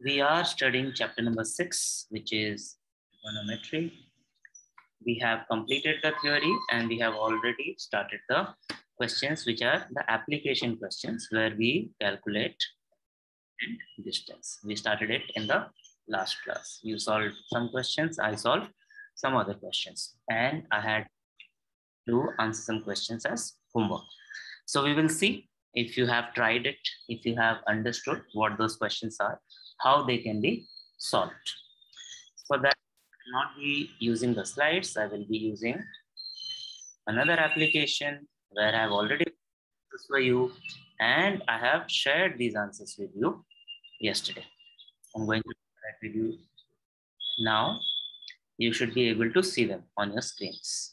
We are studying chapter number 6, which is trigonometry. We have completed the theory and we have already started the questions, which are the application questions where we calculate and distance. We started it in the last class. You solved some questions, I solved some other questions, and I had to answer some questions as homework. So we will see if you have tried it, if you have understood what those questions are, how they can be solved. For that, I will not be using the slides. I will be using another application where I have already this for you, and I have shared these answers with you yesterday. I'm going to share that with you now. You should be able to see them on your screens.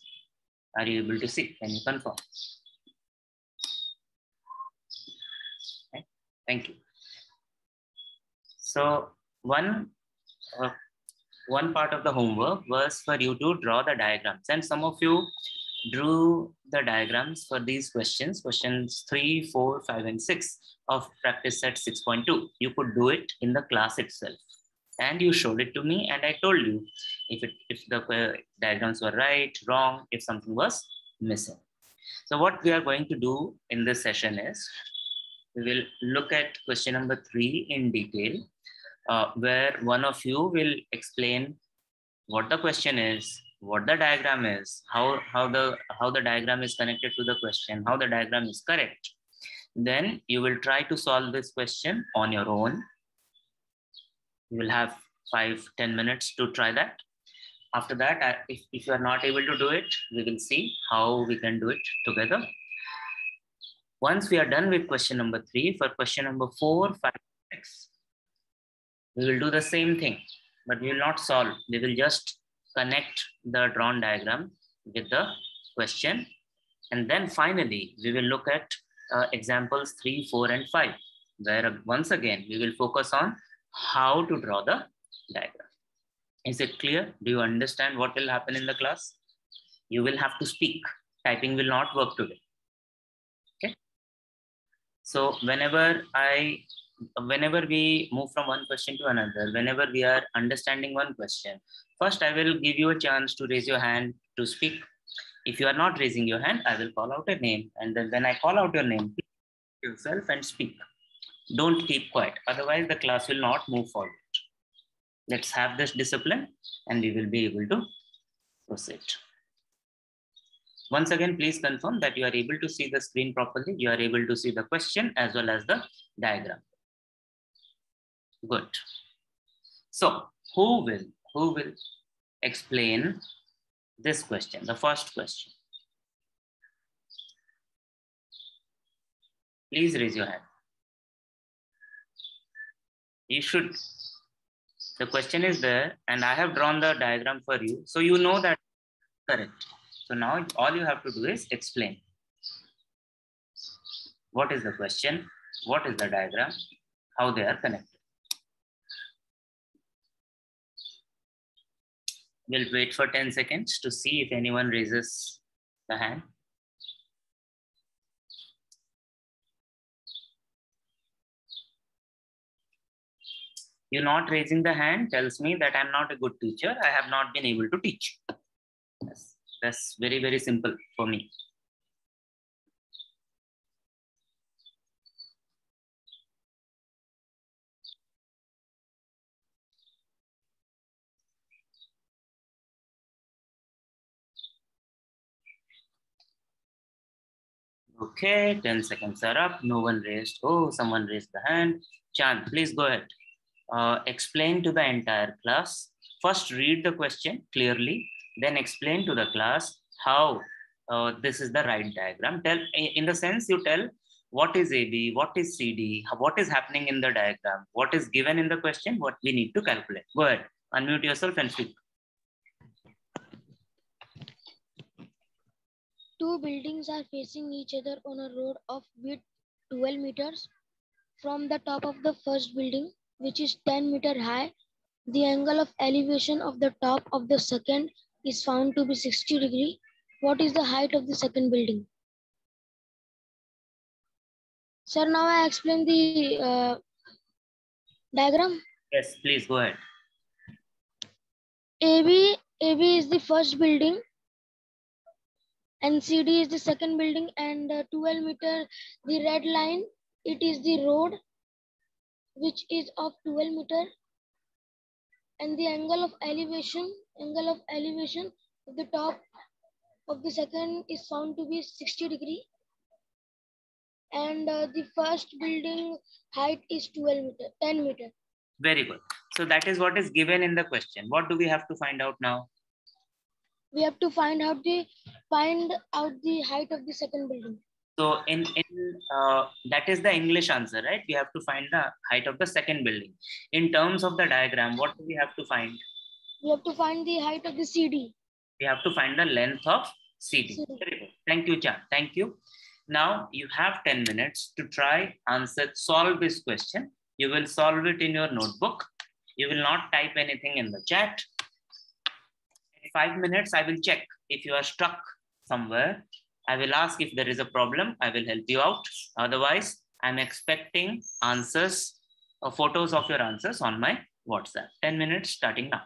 Are you able to see? Can you confirm? Okay. Thank you. So one part of the homework was for you to draw the diagrams, and some of you drew the diagrams for these questions, questions 3, 4, 5, and 6 of practice set 6.2. You could do it in the class itself, and you showed it to me, and I told you if the diagrams were right, wrong, if something was missing. So what we are going to do in this session is we will look at question number 3 in detail, where one of you will explain what the question is, what the diagram is, how the diagram is connected to the question, how the diagram is correct. Then you will try to solve this question on your own. You will have 5-10 minutes to try that. After that, if you are not able to do it, we will see how we can do it together. Once we are done with question number 3, for question number 4, 5, 6, we will do the same thing, but we will not solve. We will just connect the drawn diagram with the question. And then finally, we will look at examples 3, 4, and 5, where once again, we will focus on how to draw the diagram. Is it clear? Do you understand what will happen in the class? You will have to speak. Typing will not work today. Okay. So whenever we move from one question to another, whenever we are understanding one question, first I will give you a chance to raise your hand to speak. If you are not raising your hand, I will call out a name. And then when I call out your name, please yourself and speak. Don't keep quiet. Otherwise, the class will not move forward. Let's have this discipline and we will be able to proceed. Once again, please confirm that you are able to see the screen properly. You are able to see the question as well as the diagram. Good. So who will explain this question, the first question? Please raise your hand. You should. The question is there and I have drawn the diagram for you. So you know that correct. So now all you have to do is explain. What is the question? What is the diagram? How they are connected? We'll wait for 10 seconds to see if anyone raises the hand. You not raising the hand tells me that I'm not a good teacher. I have not been able to teach. That's very, very simple for me. Okay, 10 seconds are up. No one raised. Oh, someone raised the hand. Chand, please go ahead. Explain to the entire class. First, read the question clearly. Then explain to the class how this is the right diagram. Tell, in the sense you tell what is AB, what is CD, what is happening in the diagram, what is given in the question, what we need to calculate. Go ahead, unmute yourself and speak. Two buildings are facing each other on a road of width 12 meters. From the top of the first building, which is 10 meters high, the angle of elevation of the top of the second is found to be 60 degrees. What is the height of the second building? Sir, now I explain the diagram. Yes, please go ahead. AB is the first building, and CD is the second building, and 12 meter, the red line, it is the road which is of 12 meter, and the angle of elevation of the top of the second is found to be 60 degree, and the first building height is 10 meter. Very good. So that is what is given in the question. What do we have to find out now? We have to find out the height of the second building. So in that is the English answer, right? We have to find the height of the second building. In terms of the diagram, what do we have to find? We have to find the height of the CD. We have to find the length of CD. Very good. Thank you, Chan. Thank you. Now you have 10 minutes to try solve this question. You will solve it in your notebook. You will not type anything in the chat. In 5 minutes, I will check if you are stuck somewhere. I will ask if there is a problem. I will help you out. Otherwise, I'm expecting answers or photos of your answers on my WhatsApp. 10 minutes starting now.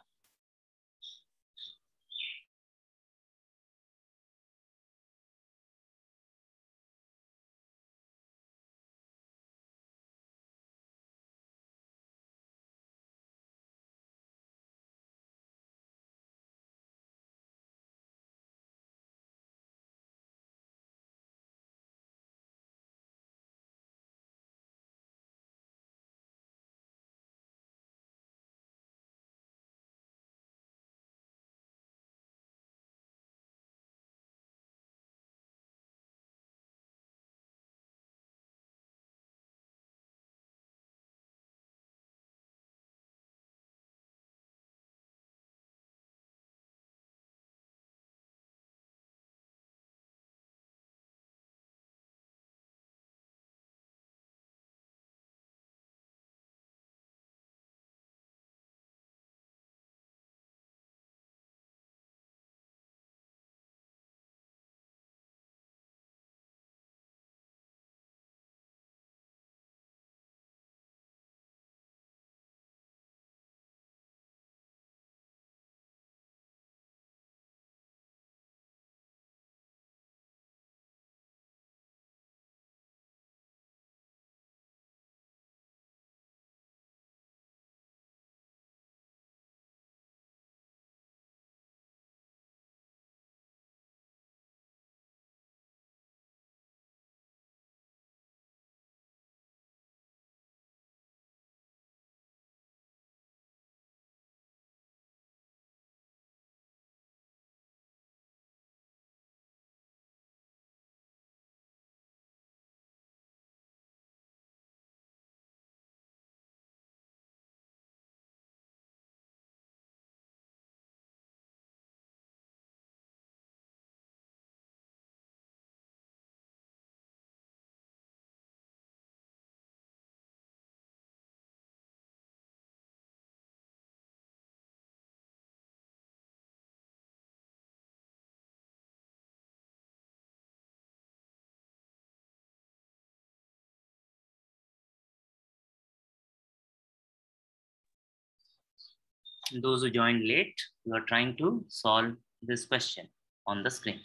Those who joined late, you are trying to solve this question on the screen.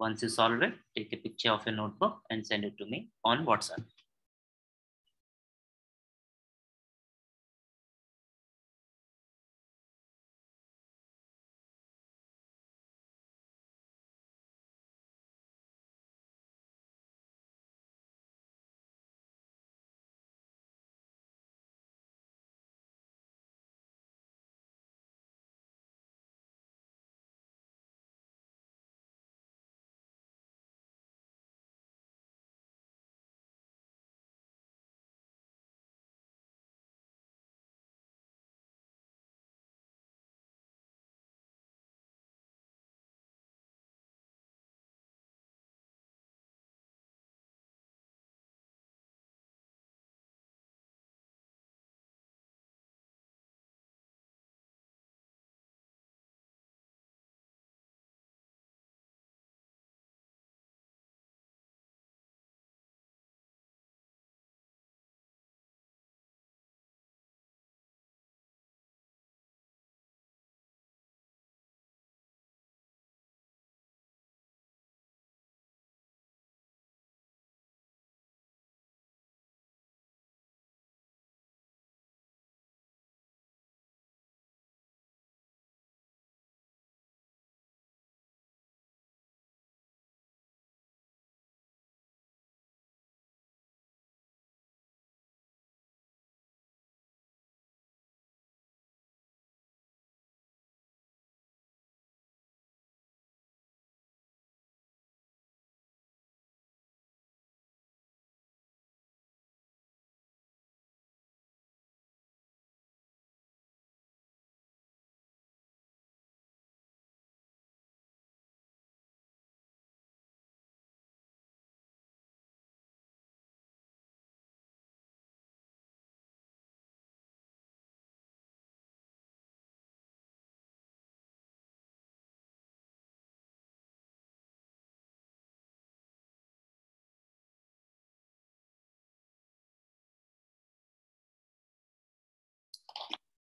Once you solve it, take a picture of your notebook and send it to me on WhatsApp.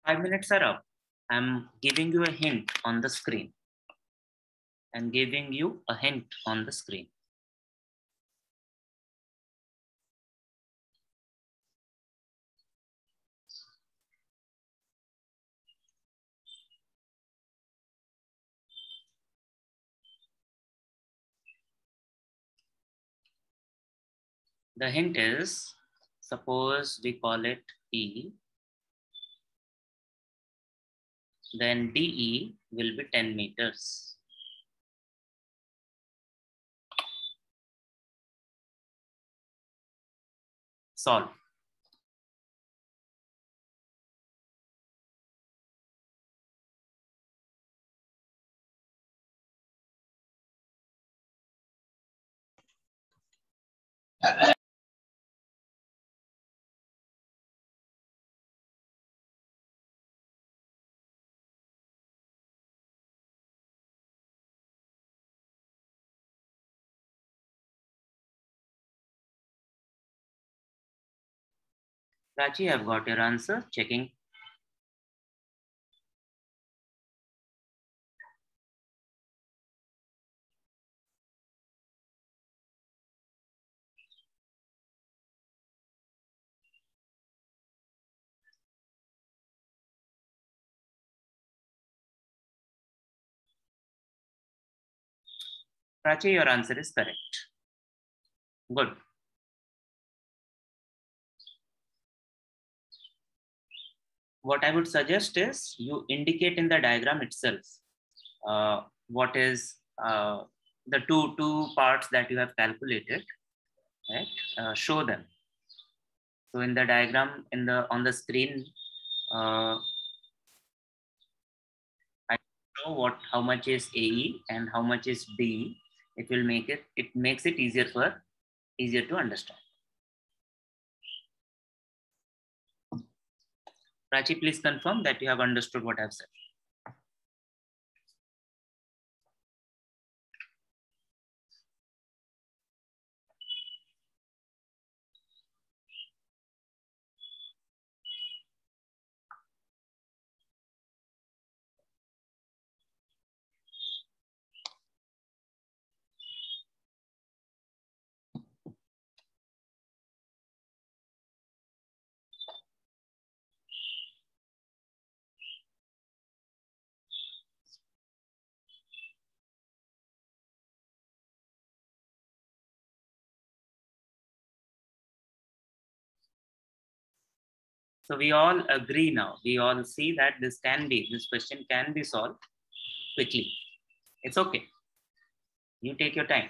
5 minutes are up. I'm giving you a hint on the screen. I'm giving you a hint on the screen. The hint is, suppose we call it E, then DE will be 10 meters. Solve. Prachi, I've got your answer. Checking. Prachi, your answer is correct. Good. What I would suggest is you indicate in the diagram itself what is the two parts that you have calculated, right? Show them. So in the diagram on the screen, I know how much is AE and how much is DE. It makes it easier to understand. Prachi, please confirm that you have understood what I've said. So we all agree now. We all see that this question can be solved quickly. It's okay. You take your time.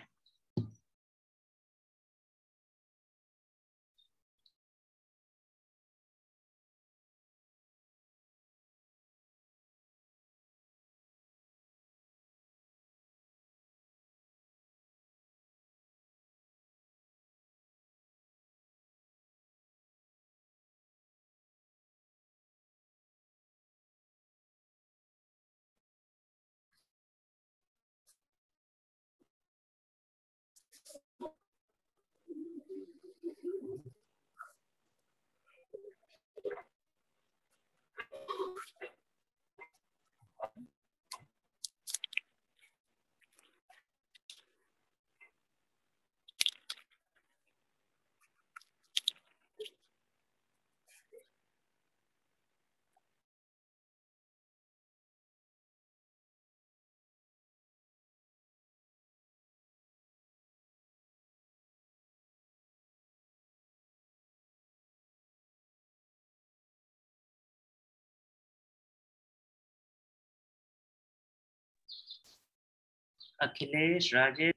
Akhilesh, Rajesh,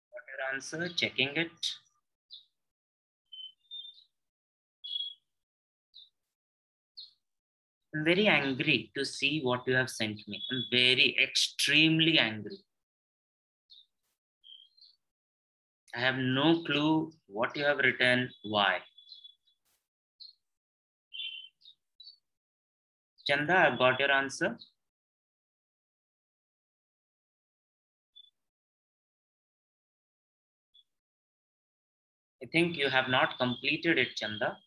what your answer? Checking it. I'm very angry to see what you have sent me. I'm extremely angry. I have no clue what you have written, why. Chanda, I've got your answer. I think you have not completed it, Chanda.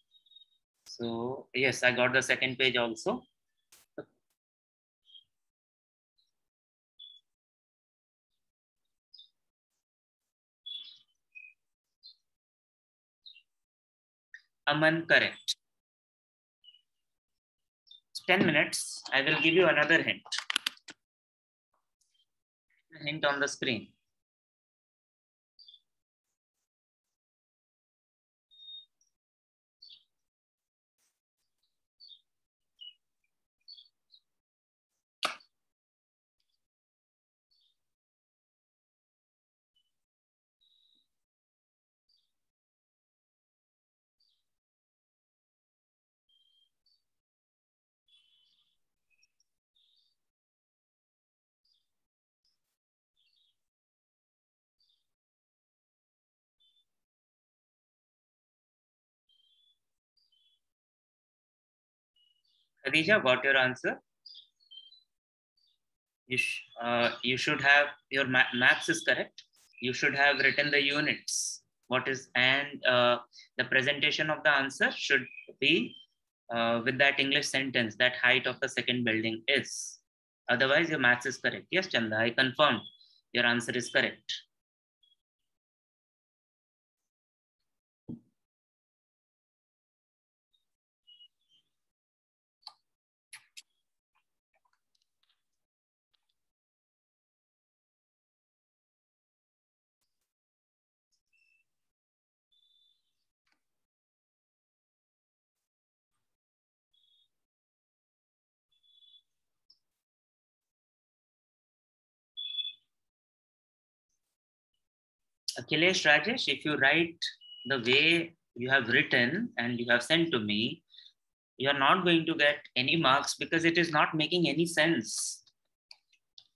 So yes, I got the second page also. Aman, correct. 10 minutes. I will give you another hint. Hint on the screen. Khadija, got your answer? You should have your maths is correct. You should have written the units. What is and the presentation of the answer should be with that English sentence, that height of the second building is. Otherwise, your maths is correct. Yes, Chanda, I confirmed your answer is correct. Akhilesh, Rajesh, if you write the way you have written and you have sent to me, you are not going to get any marks because it is not making any sense.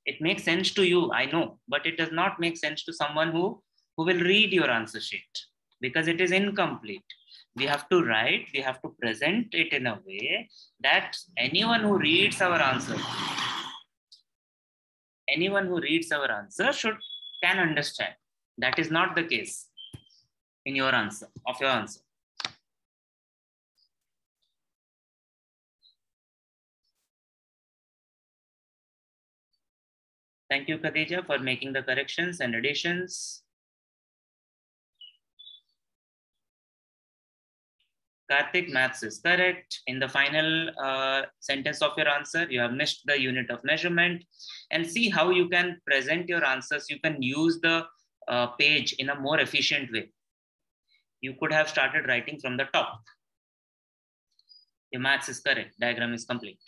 It makes sense to you, I know, but it does not make sense to someone who will read your answer sheet because it is incomplete. We have to write, we have to present it in a way that anyone who reads our answer can understand. That is not the case in your answer, of your answer. Thank you, Khadija, for making the corrections and additions. Karthik, maths is correct. In the final sentence of your answer, you have missed the unit of measurement. And see how you can present your answers. You can use the page in a more efficient way. You could have started writing from the top. Your maths is correct. Diagram is complete.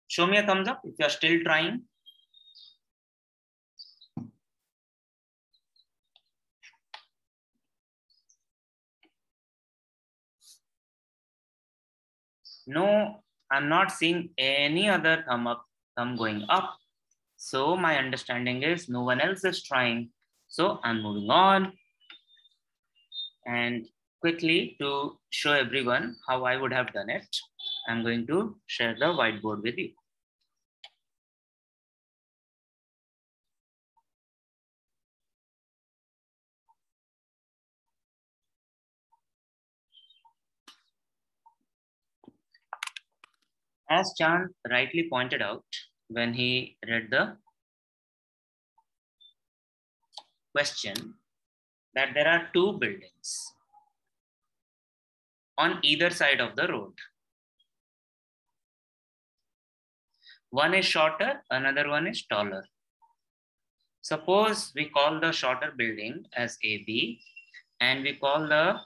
Show me a thumbs up if you are still trying. No, I'm not seeing any other thumb going up. So my understanding is no one else is trying. So I'm moving on. And quickly to show everyone how I would have done it, I'm going to share the whiteboard with you. As Chand rightly pointed out when he read the question, that there are two buildings on either side of the road. One is shorter, another one is taller. Suppose we call the shorter building as AB and we call the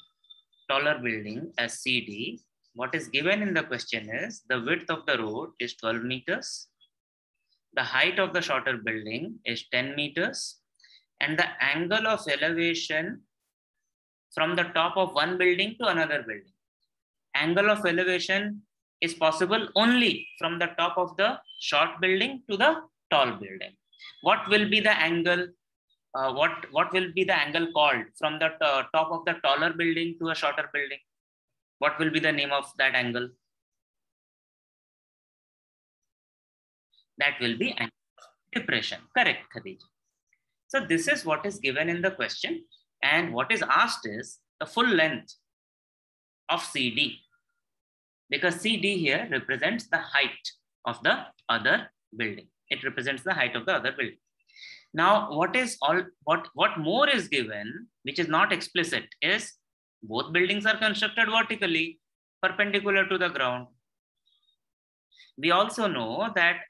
taller building as CD. What is given in the question is the width of the road is 12 meters. The height of the shorter building is 10 meters. And the angle of elevation from the top of one building to another building. Angle of elevation is possible only from the top of the short building to the tall building. What will be the angle? What will be the angle called from the top of the taller building to a shorter building? What will be the name of that angle? That will be angle of depression. Correct, Khadija. So this is what is given in the question. And what is asked is the full length of CD. Because CD here represents the height of the other building. It represents the height of the other building. Now, what more is given, which is not explicit, is both buildings are constructed vertically, perpendicular to the ground. We also know that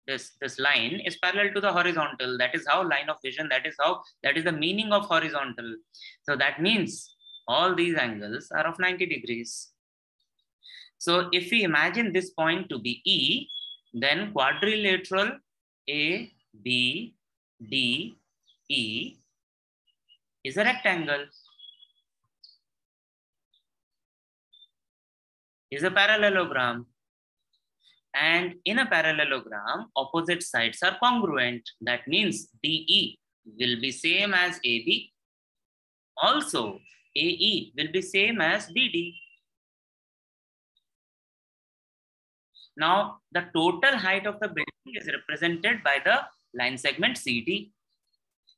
this line is parallel to the horizontal. That is how line of vision, that is the meaning of horizontal. So that means all these angles are of 90 degrees. So if we imagine this point to be E, then quadrilateral A, B, D, E is a rectangle, is a parallelogram. And in a parallelogram, opposite sides are congruent. That means DE will be same as AB. Also, AE will be same as BD. Now, the total height of the building is represented by the line segment CD.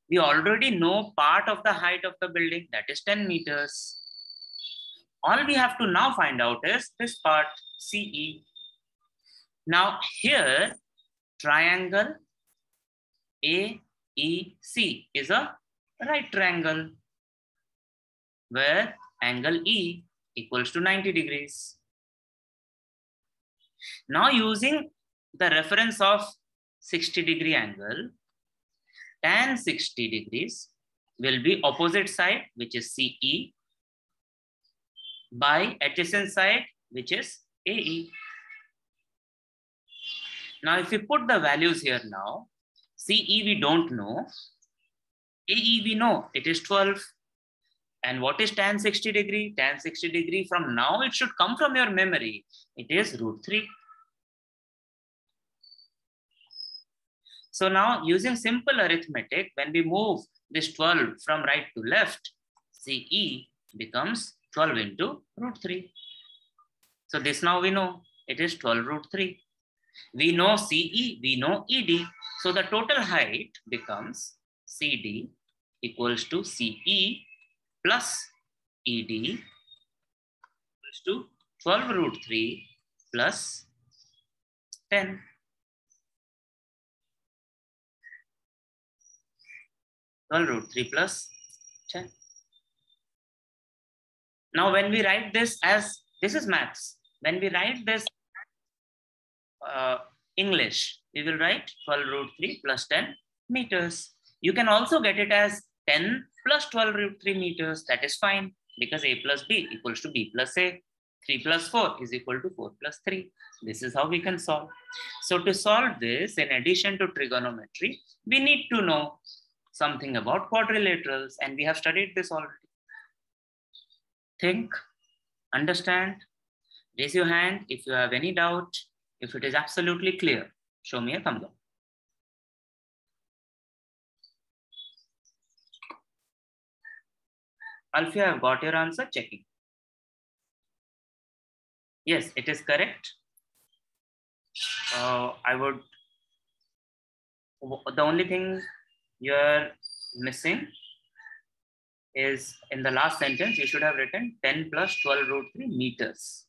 We already know part of the height of the building, that is 10 meters. All we have to now find out is this part, CE. Now here, triangle AEC is a right triangle where angle E equals to 90 degrees. Now using the reference of 60-degree angle, tan 60 degrees will be opposite side, which is CE, by adjacent side, which is AE. Now, if we put the values here now, CE we don't know, AE we know, it is 12. And what is tan 60 degree? Tan 60 degree from now, it should come from your memory. It is √3. So now using simple arithmetic, when we move this 12 from right to left, CE becomes 12 into √3. So this now we know, it is 12 √3. We know CE, we know ED. So the total height becomes CD equals to CE plus ED equals to 12 √3 plus 10. 12 √3 plus 10. Now when we write this as, this is maths. When we write this English, we will write 12 √3 plus 10 meters. You can also get it as 10 plus 12 √3 meters. That is fine, because A plus B equals to B plus A. 3 plus 4 is equal to 4 plus 3. This is how we can solve. So to solve this, in addition to trigonometry, we need to know something about quadrilaterals, and we have studied this already. Think, understand, raise your hand if you have any doubt. If it is absolutely clear, show me a thumbs up. Alfia, I've got your answer, checking. Yes, it is correct. The only thing you're missing is in the last sentence, you should have written 10 plus 12 √3 meters.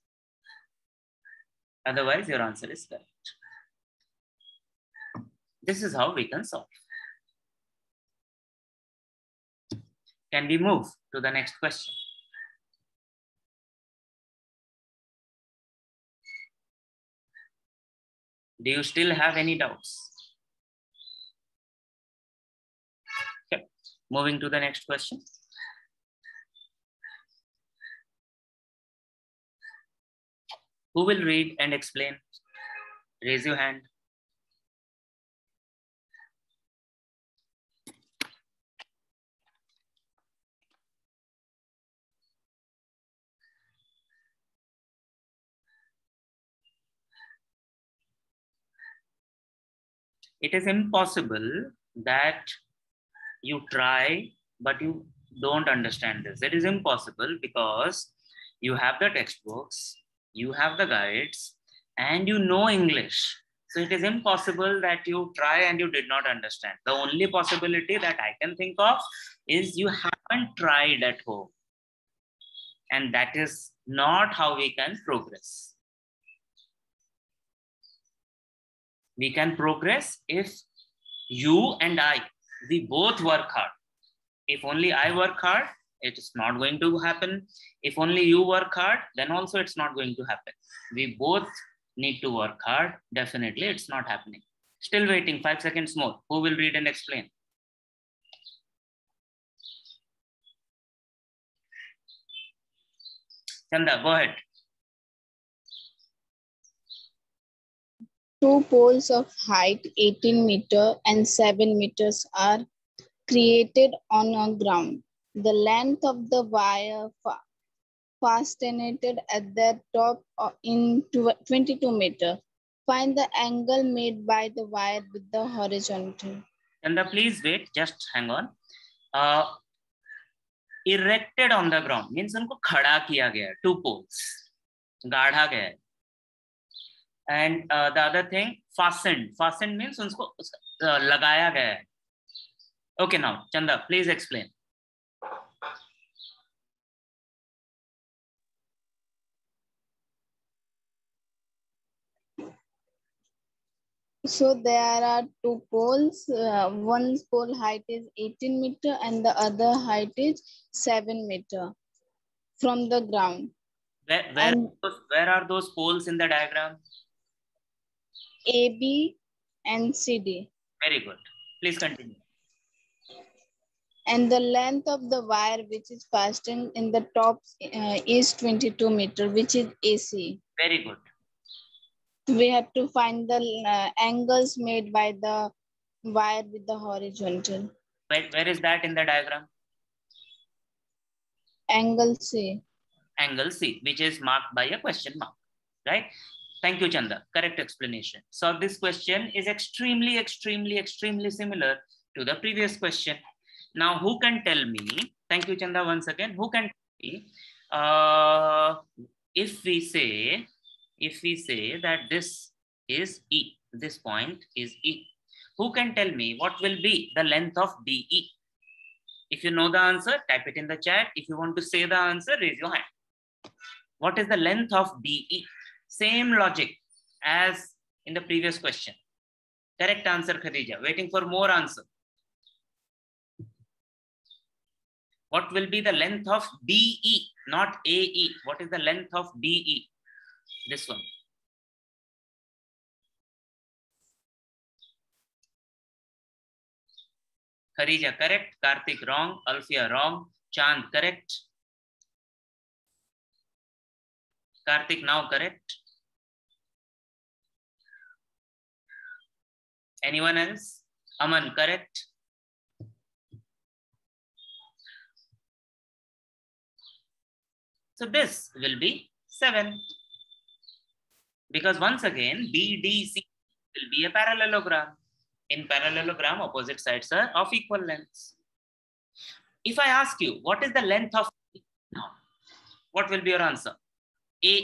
Otherwise, your answer is correct. This is how we can solve. Can we move to the next question? Do you still have any doubts? Okay, moving to the next question. Who will read and explain? Raise your hand. It is impossible that you try, but you don't understand this. It is impossible because you have the textbooks, you have the guides, and you know English. So it is impossible that you try and you did not understand. The only possibility that I can think of is you haven't tried at home. And that is not how we can progress. We can progress if you and I We both work hard. If only I work hard, it's not going to happen. If only you work hard, then also it's not going to happen. We both need to work hard. Definitely, it's not happening. Still waiting, 5 seconds more. Who will read and explain? Chanda, go ahead. Two poles of height 18 meters and 7 meters are created on a ground. The length of the wire fastened at their top in 22 meters. Find the angle made by the wire with the horizontal. Chanda, please wait. Just hang on. Erected on the ground means उनको खड़ा किया गया है. 2 poles. गाढ़ा गया है. And the other thing, fastened. Fastened means उनको लगाया गया है. Okay, now Chanda, please explain. So there are 2 poles. One pole height is 18 meters and the other height is 7 meters from the ground. Where are those poles in the diagram? AB and CD. Very good. Please continue. And the length of the wire which is fastened in the top is 22 meters, which is AC. Very good. We have to find the angles made by the wire with the horizontal. Where is that in the diagram? Angle C. Angle C, which is marked by a question mark, right? Thank you, Chanda. Correct explanation. So this question is extremely similar to the previous question. Now, who can tell me? Thank you, Chanda, once again. Who can tell me if we say that this is E, this point is E, who can tell me what will be the length of DE? If you know the answer, type it in the chat. If you want to say the answer, raise your hand. What is the length of DE? Same logic as in the previous question. Correct answer, Khadija. Waiting for more answer. What will be the length of DE, not AE? What is the length of DE? This one. Khadija, correct. Karthik, wrong. Alfia, wrong. Chand, correct. Karthik, now correct. Anyone else? Aman, correct. So this will be 7. Because once again, BDC will be a parallelogram. In parallelogram, opposite sides are of equal lengths. If I ask you, what is the length of now? What will be your answer? A.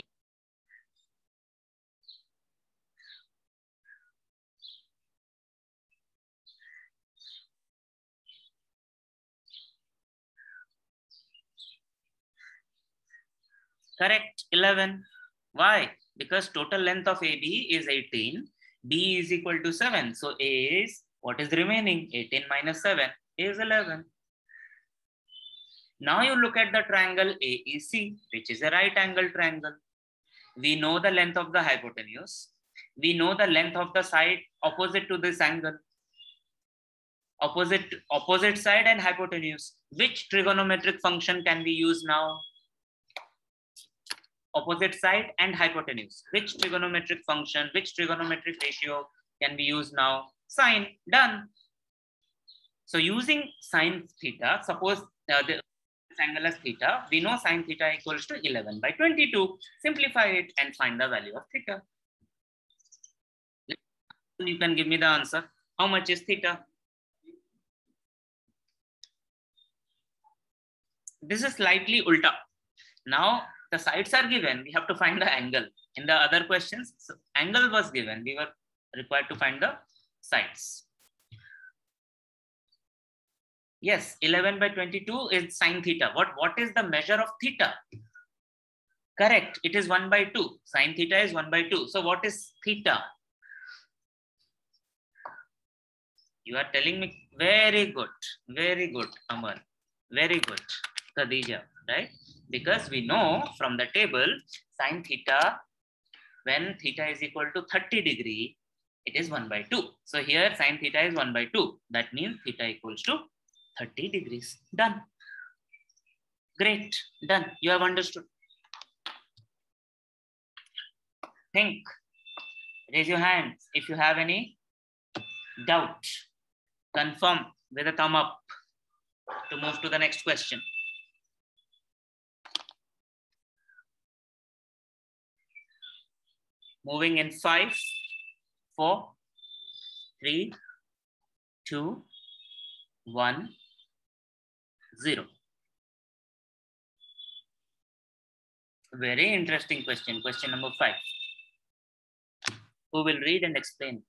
Correct, 11. Why? Because total length of AB is 18. B is equal to 7. So A is, what is remaining? 18 minus 7 is 11. Now you look at the triangle AEC, which is a right angle triangle. We know the length of the hypotenuse. We know the length of the side opposite to this angle. Opposite side and hypotenuse. Which trigonometric function can we use now? Opposite side and hypotenuse. Which trigonometric function, which trigonometric ratio can be used now? Sine, done. So using sine theta, suppose this angle as theta, we know sine theta equals to 11 by 22. Simplify it and find the value of theta. You can give me the answer. How much is theta? This is slightly ulta. Now, the sides are given, we have to find the angle. In the other questions, angle was given, we were required to find the sides. Yes, 11 by 22 is sine theta. What is the measure of theta? Correct, it is 1 by 2. Sine theta is 1 by 2. So what is theta? You are telling me very good, Amar, very good, Khadija, right? Because we know from the table sin theta, when theta is equal to 30 degree, it is 1 by 2. So here sin theta is 1 by 2. That means theta equals to 30 degrees. Done. Great. Done. You have understood. Think. Raise your hands if you have any doubt. Confirm with a thumb up to move to the next question. Moving in 5, 4, 3, 2, 1, 0. Very interesting question. Question number 5. Who will read and explain?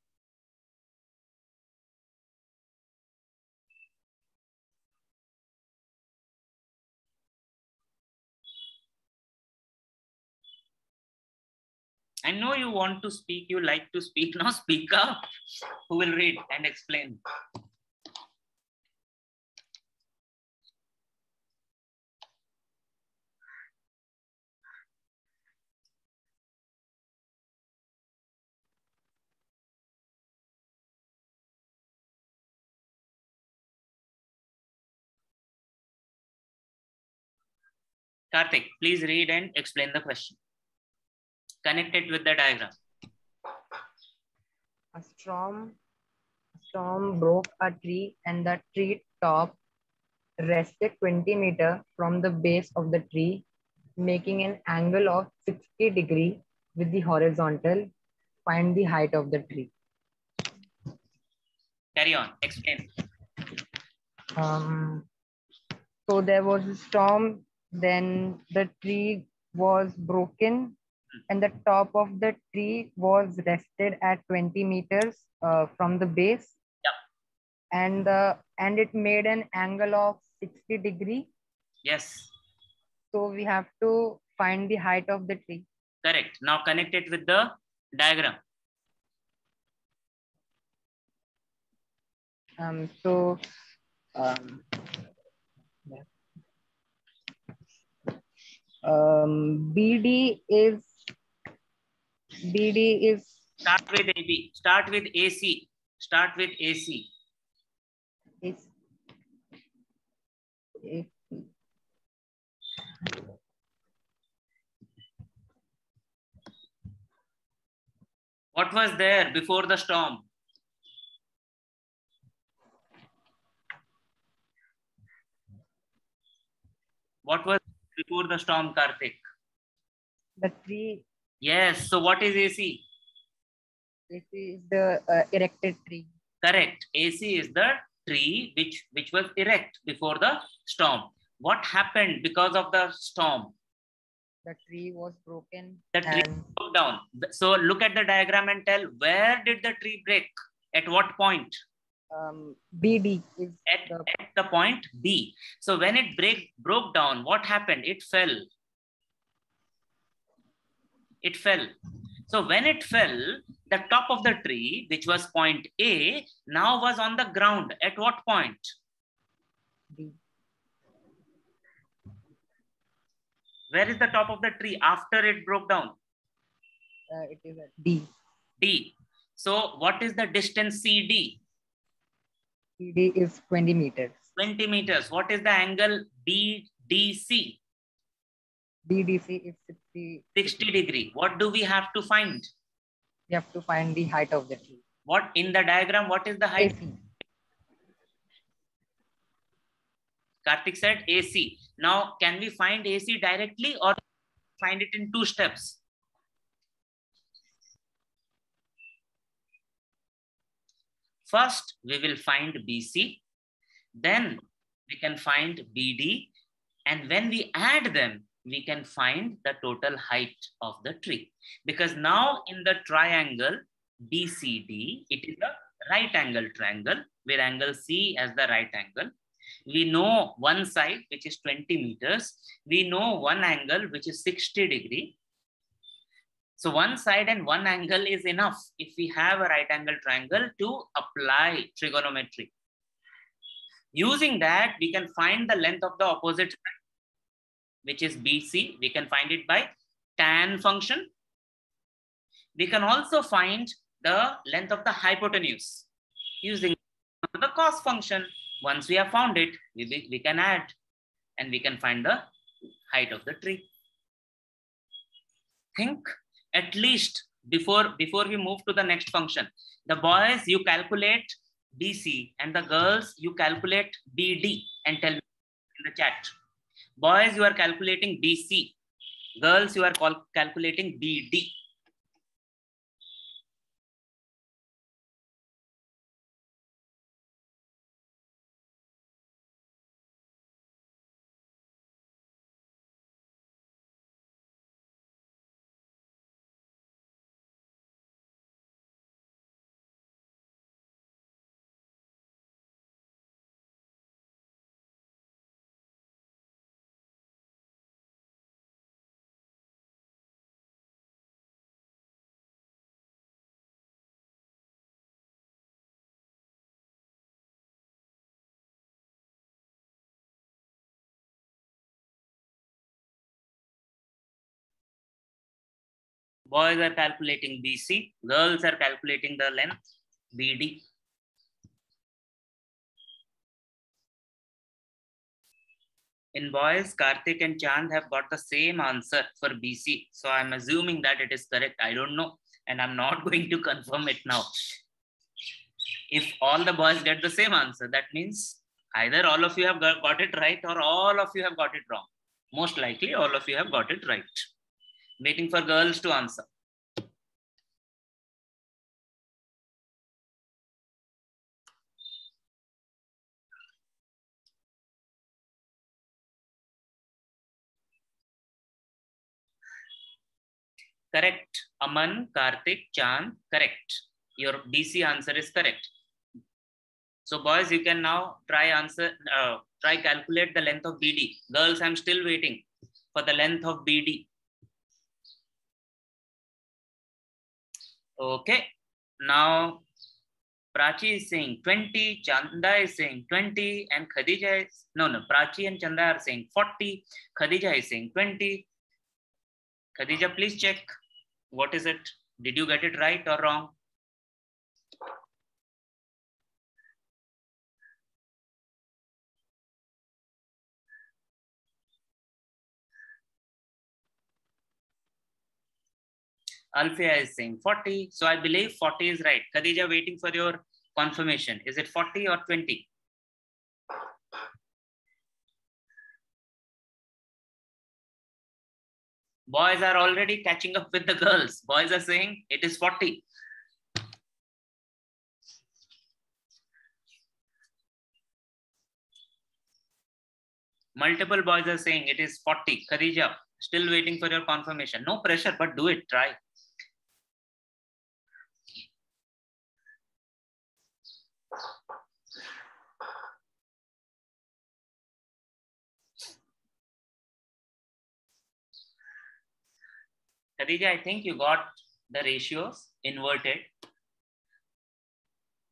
I know you want to speak, you like to speak. Now speak up. Who will read and explain? Karthik, please read and explain the question. Connect it with the diagram. A storm broke a tree and the tree top rested 20 meters from the base of the tree, making an angle of 60 degrees with the horizontal. Find the height of the tree. Carry on, explain. So there was a storm, then the tree was broken and the top of the tree was rested at 20 meters from the base. Yeah. And it made an angle of 60 degrees. Yes. So we have to find the height of the tree. Correct. Now connect it with the diagram. BD is start with AB. Start with AC. Start with AC. What was there before the storm? What was before the storm, Karthik? The tree. Yes. So what is AC? AC is the erected tree. Correct. AC is the tree which was erect before the storm. What happened because of the storm? The tree was broken. The tree broke down. So look at the diagram and tell, where did the tree break? At what point? BD is at the point B. So when it broke down, what happened? It fell. It fell. So when it fell, the top of the tree, which was point A, now was on the ground. At what point? B. Where is the top of the tree after it broke down? It is at D. D. So what is the distance CD? CD is 20 meters. 20 meters. What is the angle BDC? BDC is 60 degree. What do we have to find? We have to find the height of the tree. What in the diagram? What is the height? AC. Karthik said AC. Now, can we find AC directly or find it in 2 steps? First, we will find BC. Then we can find BD. And when we add them, we can find the total height of the tree. Because now in the triangle BCD, it is a right angle triangle with angle C as the right angle. We know one side, which is 20 meters. We know one angle, which is 60 degree. So one side and one angle is enough if we have a right angle triangle to apply trigonometry. Using that, we can find the length of the opposite side, which is BC. We can find it by tan function. We can also find the length of the hypotenuse using the cos function. Once we have found it, we can add and we can find the height of the tree. Think at least before we move to the next function. The boys, you calculate BC, and the girls, you calculate BD and tell me in the chat. Boys, you are calculating BC. Girls, you are calculating BD. Boys are calculating BC. Girls are calculating the length BD. In boys, Karthik and Chand have got the same answer for BC. So I'm assuming that it is correct. I don't know. And I'm not going to confirm it now. If all the boys get the same answer, that means either all of you have got it right or all of you have got it wrong. Most likely, all of you have got it right. Waiting for girls to answer. Correct. Aman, Karthik, Chand, correct. Your BC answer is correct. So boys, you can now try calculate the length of BD. Girls, I'm still waiting for the length of BD. Okay. Now, Prachi is saying 20, Chanda is saying 20, and Khadija is, Prachi and Chanda are saying 40, Khadija is saying 20. Khadija, please check. What is it? Did you get it right or wrong? Alfia is saying 40. So I believe 40 is right. Khadija, waiting for your confirmation. Is it 40 or 20? Boys are already catching up with the girls. Boys are saying it is 40. Multiple boys are saying it is 40. Khadija, still waiting for your confirmation. No pressure, but do it. Try. Khadija, I think you got the ratios inverted.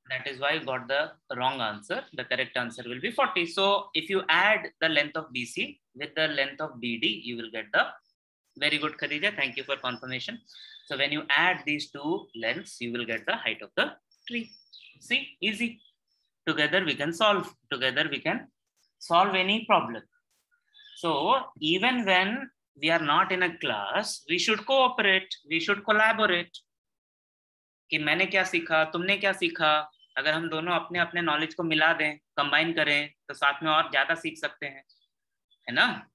That is why you got the wrong answer. The correct answer will be 40. So if you add the length of BC with the length of BD, you will get the, very good Khadija, thank you for confirmation. So when you add these two lengths, you will get the height of the tree. See, easy. Together we can solve. Together we can solve any problem. So even when we are not in a class, we should cooperate, we should collaborate. कि मैंने क्या सीखा, तुमने क्या सीखा, अगर हम दोनों अपने अपने नॉलेज को मिला दें, कंबाइन करें, तो साथ में और ज्यादा सीख सकते हैं, है ना?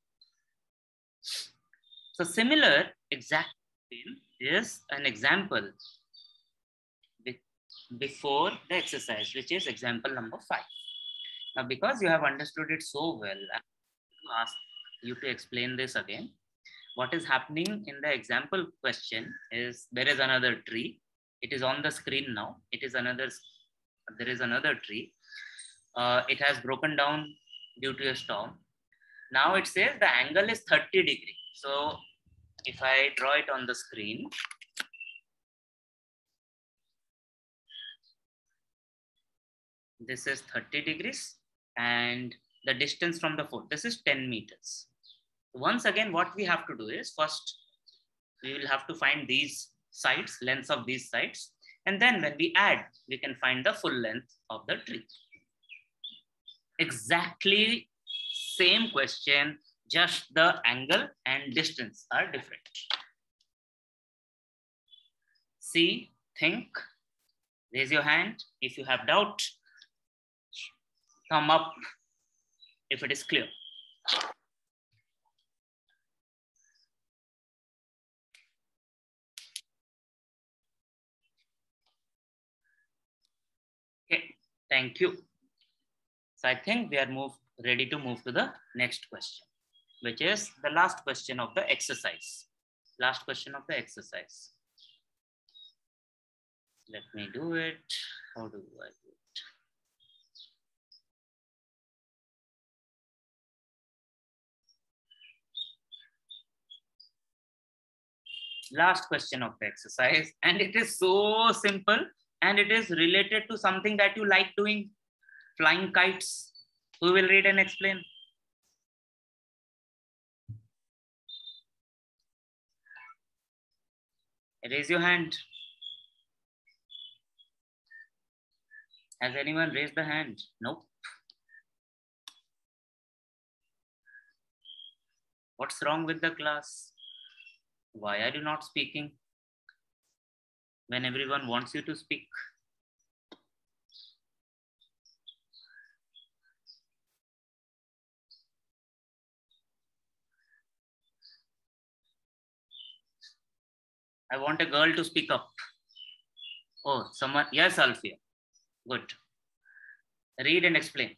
So similar exact is an example before the exercise, which is example number 5. Now, because you have understood it so well, I will ask you to explain this again. What is happening in the example question is there is another tree. It is on the screen now. There is another tree. It has broken down due to a storm. Now it says the angle is 30 degrees. So if I draw it on the screen, This is 30 degrees. And the distance from the foot, this is 10 meters. Once again, what we have to do is first, we will have to find these sides, lengths of these sides. And then when we add, we can find the full length of the tree. Exactly same question, just the angle and distance are different. See, think, raise your hand. If you have doubt, thumb up if it is clear. Okay, thank you. So I think we are ready to move to the next question, which is the last question of the exercise. Last question of the exercise. Let me do it. How do I do it? Last question of the exercise, and it is so simple, and it is related to something that you like doing, flying kites. Who will read and explain? Raise your hand. Has anyone raised the hand? Nope. What's wrong with the class? Why are you not speaking when everyone wants you to speak? I want a girl to speak up. Oh, someone. Yes, Alfia. Good. Read and explain.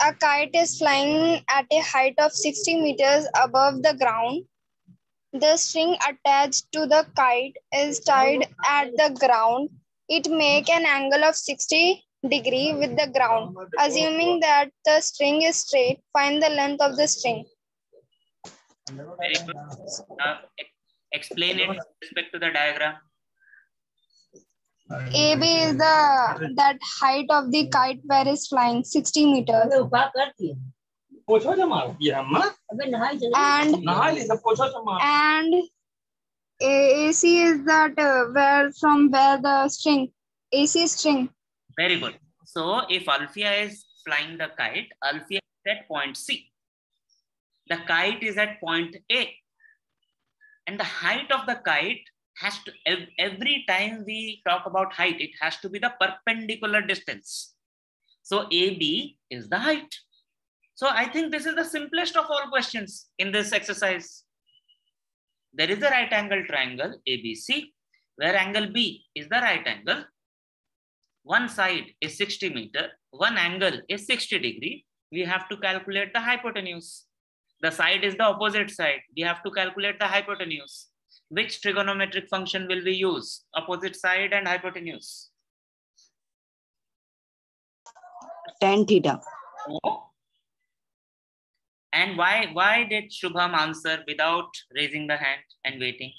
A kite is flying at a height of 60 meters above the ground. The string attached to the kite is tied at the ground. It makes an angle of 60 degrees with the ground. Assuming that the string is straight, find the length of the string. Very good. Explain it with respect to the diagram. AB is that height of the kite where it's flying, 60 meters. And AC is that where the string, AC string. Very good. So if Alfia is flying the kite, Alfia is at point C. The kite is at point A. And the height of the kite has to, every time we talk about height, it has to be the perpendicular distance. So AB is the height. So I think this is the simplest of all questions in this exercise. There is a right angle triangle ABC, where angle B is the right angle. One side is 60 meters, one angle is 60 degrees. We have to calculate the hypotenuse. The side is the opposite side. We have to calculate the hypotenuse. Which trigonometric function will we use? Opposite side and hypotenuse. Tan theta. Oh. And why did Shubham answer without raising the hand and waiting?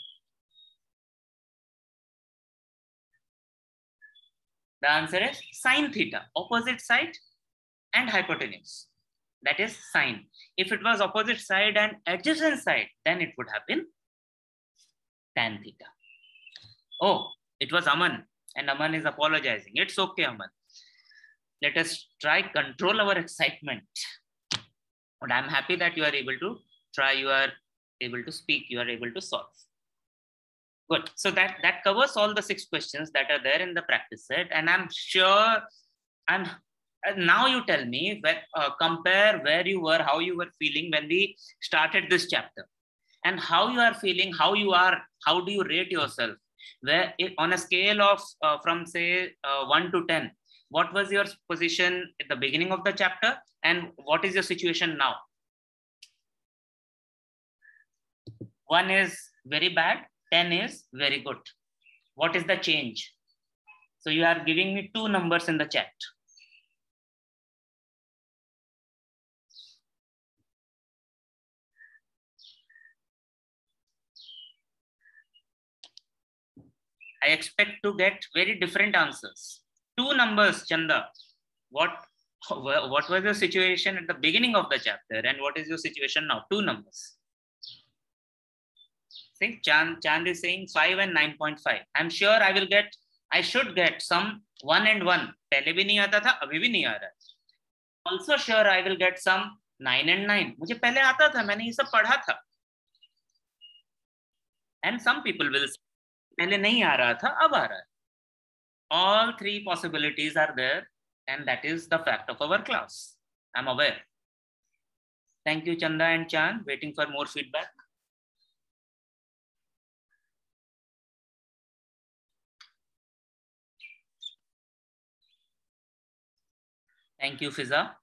The answer is sine theta, opposite side and hypotenuse. That is sine. If it was opposite side and adjacent side, then it would have been tan theta. Oh, it was Aman, and Aman is apologizing. It's okay, Aman. Let us try control our excitement. But I'm happy that you are able to try, you are able to speak, you are able to solve. Good. So that covers all the 6 questions that are there in the practice set. And I'm sure, now you tell me, compare where you were, how you were feeling when we started this chapter. And how you are feeling, how do you rate yourself? On a scale of from say 1 to 10, what was your position at the beginning of the chapter and what is your situation now? 1 is very bad, 10 is very good. What is the change? So you are giving me 2 numbers in the chat. I expect to get very different answers. 2 numbers, Chanda. What was your situation at the beginning of the chapter and what is your situation now? 2 numbers. See, Chand is saying 5 and 9.5. I'm sure I should get some 1 and 1. पहले भी नहीं आता था, अभी भी नहीं आ रहा है. Also sure I will get some 9 and 9. मुझे पहले आता था, मैंने ये सब पढ़ा था. And some people will say, पहले नहीं आ रहा था, अब आ रहा है. All 3 possibilities are there, and that is the fact of our class. I'm aware. Thank you, Chanda and Chand. Waiting for more feedback. Thank you, Fiza.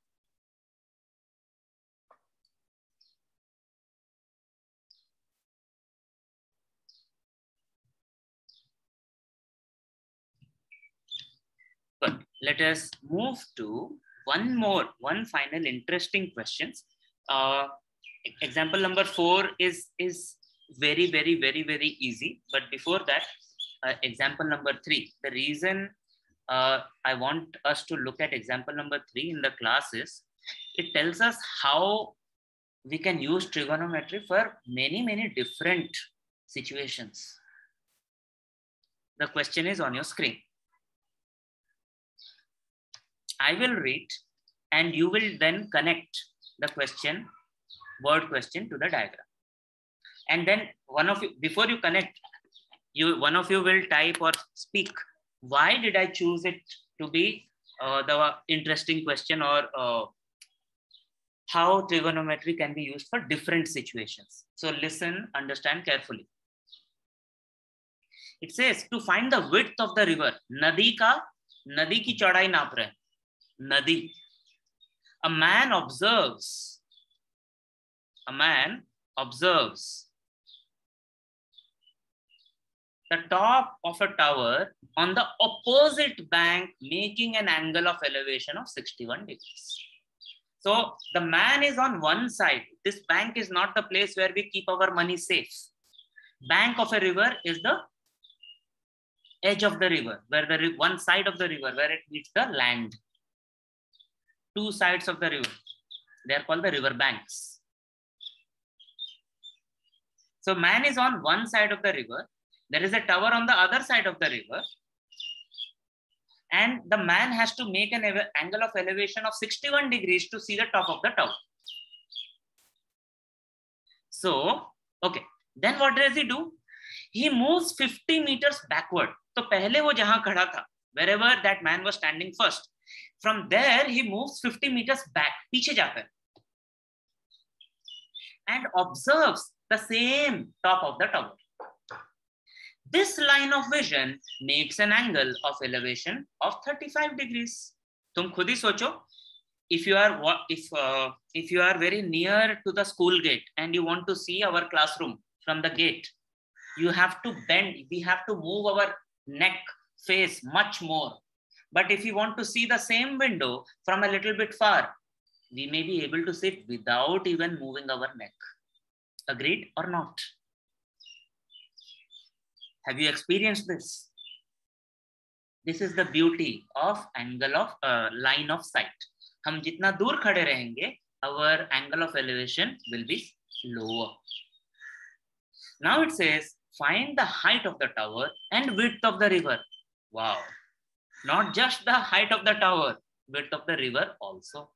Good. Let us move to one final interesting question. Example number 4 is very, very, very, very easy. But before that, example number 3. The reason I want us to look at example number 3 in the class is it tells us how we can use trigonometry for many, many different situations. The question is on your screen. I will read and you will then connect the question, word question to the diagram. And then one of you, before you connect, one of you will type or speak, why did I choose it to be the interesting question, or how trigonometry can be used for different situations. So listen, understand carefully. It says to find the width of the river, nadi ki chaudai naap rahe. Nadi. A man observes the top of a tower on the opposite bank, making an angle of elevation of 61 degrees. So the man is on one side. This bank is not the place where we keep our money safe. Bank of a river is the edge of the river, where the one side of the river, where it meets the land. 2 sides of the river. They are called the river banks. So man is on one side of the river. There is a tower on the other side of the river. And the man has to make an angle of elevation of 61 degrees to see the top of the tower. So, okay. Then what does he do? He moves 50 meters backward. So पहले वो जहां खड़ा था, wherever that man was standing first, from there he moves 50 meters back, पीछे जाकर, and observes the same top of the tower. This line of vision makes an angle of elevation of 35 degrees. तुम खुद ही सोचो, if you are very near to the school gate and you want to see our classroom from the gate, you have to bend, we have to move our neck, face much more. But if you want to see the same window from a little bit far, we may be able to sit without even moving our neck. Agreed or not? Have you experienced this? This is the beauty of angle of line of sight. हम जितना दूर खड़े रहेंगे, our angle of elevation will be lower. Now it says, find the height of the tower and width of the river. Wow. Not just the height of the tower, width of the river also.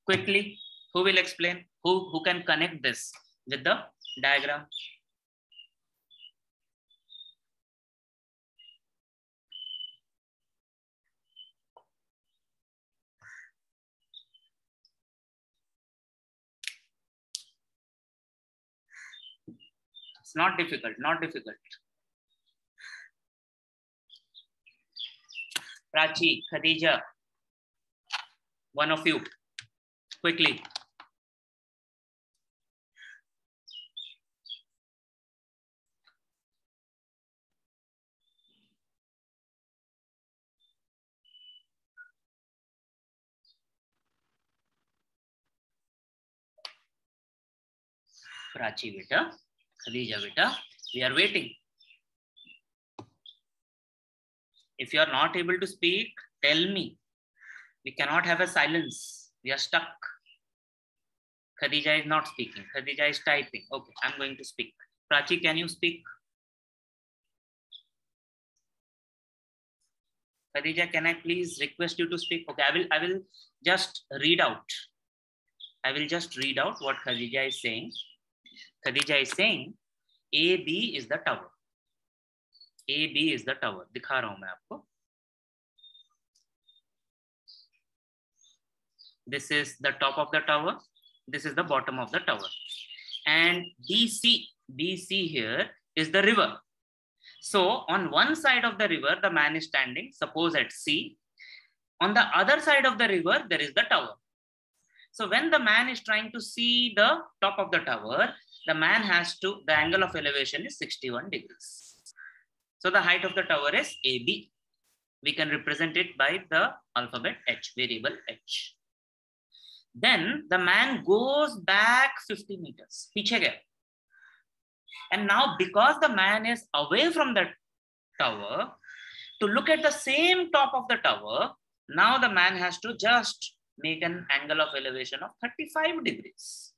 Quickly, who will explain? Who can connect this with the diagram? It's not difficult, not difficult. Prachi, Khadija, one of you, quickly. Prachi beta, Khadija beta, we are waiting. If you are not able to speak, tell me. We cannot have a silence. We are stuck. Khadija is not speaking. Khadija is typing. Okay, I'm going to speak. Prachi, can you speak? Khadija, can I please request you to speak? Okay, I will just read out. I will just read out what Khadija is saying. Khadija is saying, AB is the tower. AB is the tower. दिखा रहा हूं मैं आपको. This is the top of the tower. This is the bottom of the tower. And BC here is the river. So on one side of the river, the man is standing, suppose at C. On the other side of the river, there is the tower. So when the man is trying to see the top of the tower, the man has to, the angle of elevation is 61 degrees. So the height of the tower is AB. We can represent it by the alphabet H, variable H. Then the man goes back 50 meters. पीछे गया. And now because the man is away from the tower, to look at the same top of the tower, now the man has to just make an angle of elevation of 35 degrees.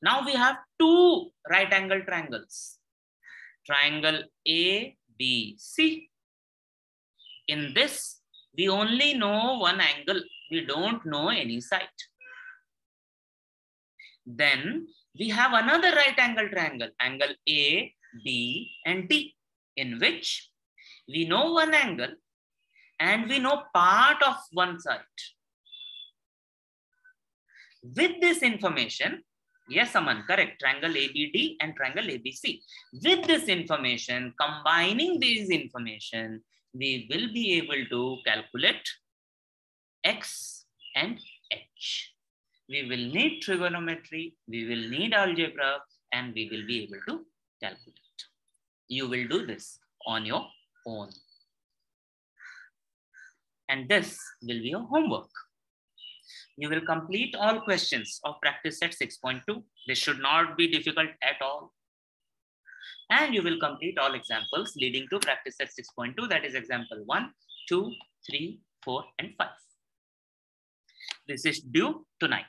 Now we have two right angle triangles. Triangle ABC. In this, we only know one angle. We don't know any side. Then we have another right angle triangle, angle A, B, and D, in which we know one angle and we know part of one side. With this information, yes, Aman, correct, triangle ABD and triangle ABC. With this information, combining these information, we will be able to calculate X and H. We will need trigonometry, we will need algebra, and we will be able to calculate. You will do this on your own. And this will be your homework. You will complete all questions of practice set 6.2. This should not be difficult at all. And you will complete all examples leading to practice set 6.2. That is example 1, 2, 3, 4, and 5. This is due tonight.